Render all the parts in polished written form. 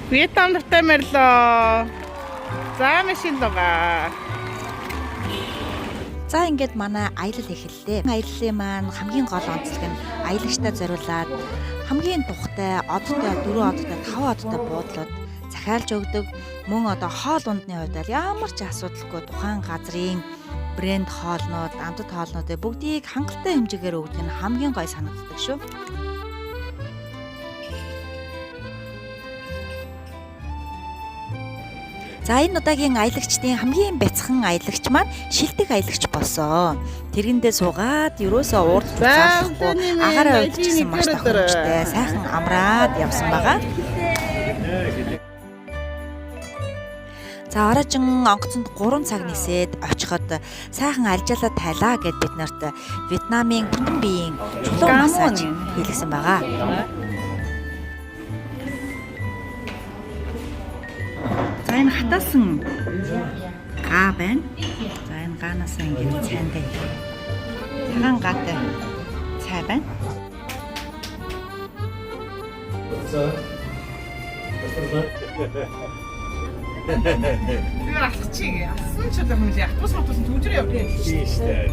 Вьетнам дуртай морилоо. За машин лугаа. За ингээд манай аялал эхэллээ. Аяллаа маань хамгийн гол онцлог нь аялагчтай зориулаад хамгийн тухтай одтой 4 одтой 5 одтой буудлууд захиалж өгдөг. Мөн одоо хоол ундны хувьд ямар ч асуудалгүй тухайн газрын брэнд хоолнууд, амтд хоолнуудыг бүгдийг хангалттай хэмжээгээр өгдөг нь хамгийн гой санагддаг шүү. За энэ удаагийн аялагчдын хамгийн бяцхан аялагч маань шилдэг аялагч болсон. Тэргэндээ суугаад ерөөсөө уурдч цаалахгүй агаараа өвдчихсэн маш тохиромжтой сайхан амраад явсан байгаа. За ороожин онгоцонд 3 цаг нисээд очиход сайхан алжаалаа тайлаа гэд бид нарт Вьетнамын бүтэн биеийн чулуун массаж хийлгсэн байгаа. За энэ хатаасан гаа байна. За энэ гаанаас ингээд цайндаа цагаан гаатай цай байна. Тэгээ алхачих. Асан ч одоо хүмүүс автобус мотосон төвдрөө явдаг. Тийм шүү дээ.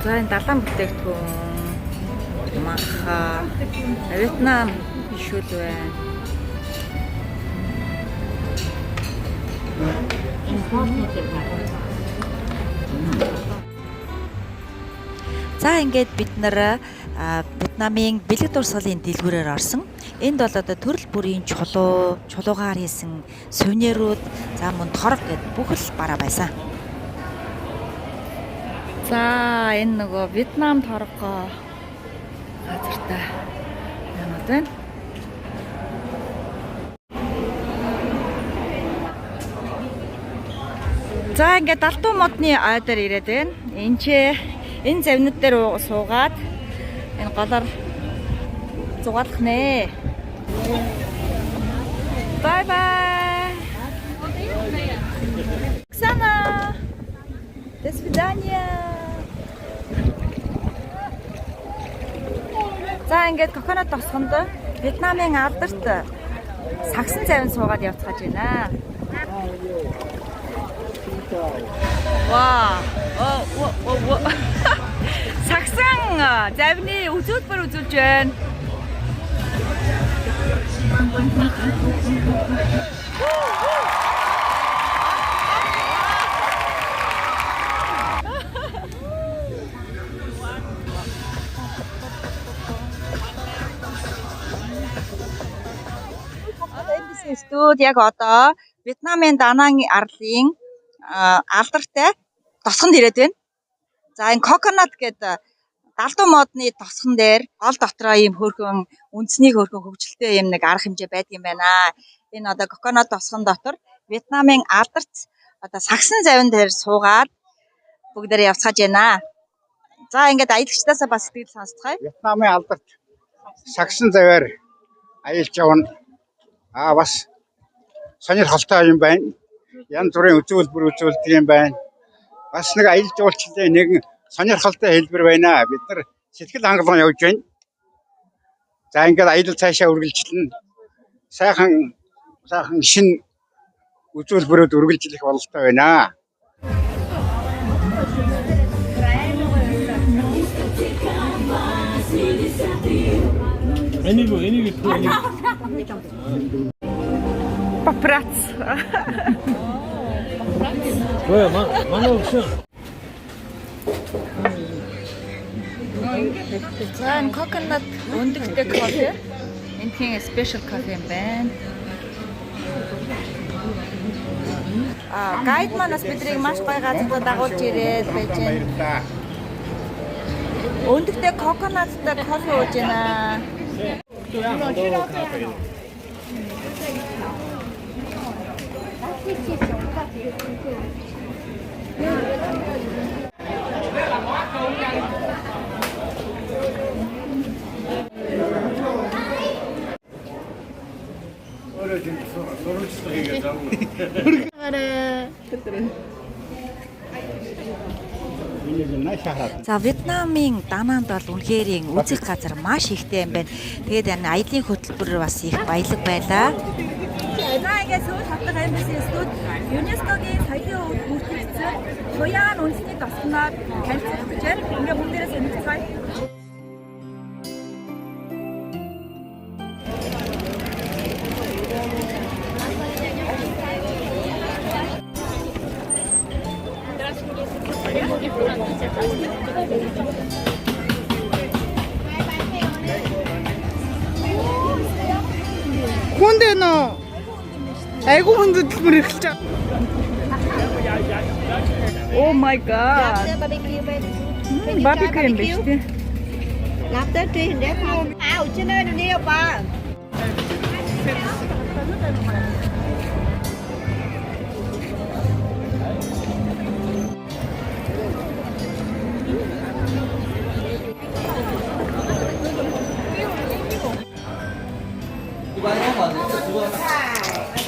За энэ далайн бүтээгдэхүүн маха Вьетнам ишүүл байна. За ингээд бид нар Вьетнамын бэлэг дурсгалын дэлгүүрээр орсон. Энд бол одоо төрөл бүрийн чулуугаар хийсэн сувенирууд, за мөн торог гэд бүх л бараа байсан. За энэ нөгөө Вьетнам торгоо газартай юмуд байна. За ингээд Далдуу модны ойдоор ирээд байна. Энэ завнууд дээр суугаад энэ голоор зугаалах нэ. Бай бай. Оксана. До свидания. За ингээд коконот тосгонд Вьетнамын алдарт сагсан завинд суугаад явцгааж байна. Вау. Сагсан завны үзүүлбэр үзүүлж байна. Студ яг одоо Вьетнамын Данангийн арлын алдартай тосгонд ирээд байна. За энэ коконот гэдэг Далдуу модны тосгон дээр гол дотроо ийм хөөрхөн үндэсний хөөрхөн хөгжилтэй юм нэг арга хэмжээ байдаг юм байна. Энэ одоо коконот тосгон дотор Вьетнамын алдарт одоо сагсан завин дээр суугаад бүгдээрээ явцгааж байна. За ингээд аялагчдаасаа бас сэтгэл сонсцгаая. Вьетнамын алдарт сагсан заваар аялж явна. Бас сонирхолтой юм байна. Янз бүрийн үзүүлбэр үзүүлдэг юм байна. Бас нэг аялал жуулчлалын нэгэн сонирхолтой хэлбэр байна. Бид нар сэтгэл хангалуун явж байна. За ингээд аялал цаашаа үргэлжлэнэ. Сайхан шин үзүүлбэрүүд үргэлжлэх бололтой байна. Энийг Папрац. 왜 만화 없어? За энэ коконот өндөгтэй кофе. Энэхийн спешиал кофе юм байна. Гайд манаас бидрийг маш гоё газар дагуулж ирээд байж байна. Өндөгтэй коконоттой кофе ууж байна. За Вьетнамын Дананд бол үнэхээр үзэх газар маш ихтэй юм байна. Тэгээд энэ аялын хөтөлбөр бас их баялаг байлаа. За ингээд Сөүл хотод амьдсан студ ЮНЕСКОгийн соёлын өвөг бүртгэгдсэн Туяан үндэсний тосгоноор танилцуулж байна. Ингээд мөн дээрээс энэцгай. Хүндээ нөө. Айгу хүнд хөдөлмөр эхэлж байгаа. Oh my god. Barbecue юм биш үү? Lobster tree hindi pa. Chino niyo pa.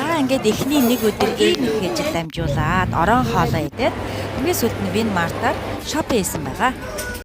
За ингээд эхний нэг өдөр ийм их ажил дамжуулаад орон хоолоо идээд хамгийн сүүлд нь Вин Мартаар шопинг хийсэн байгаа.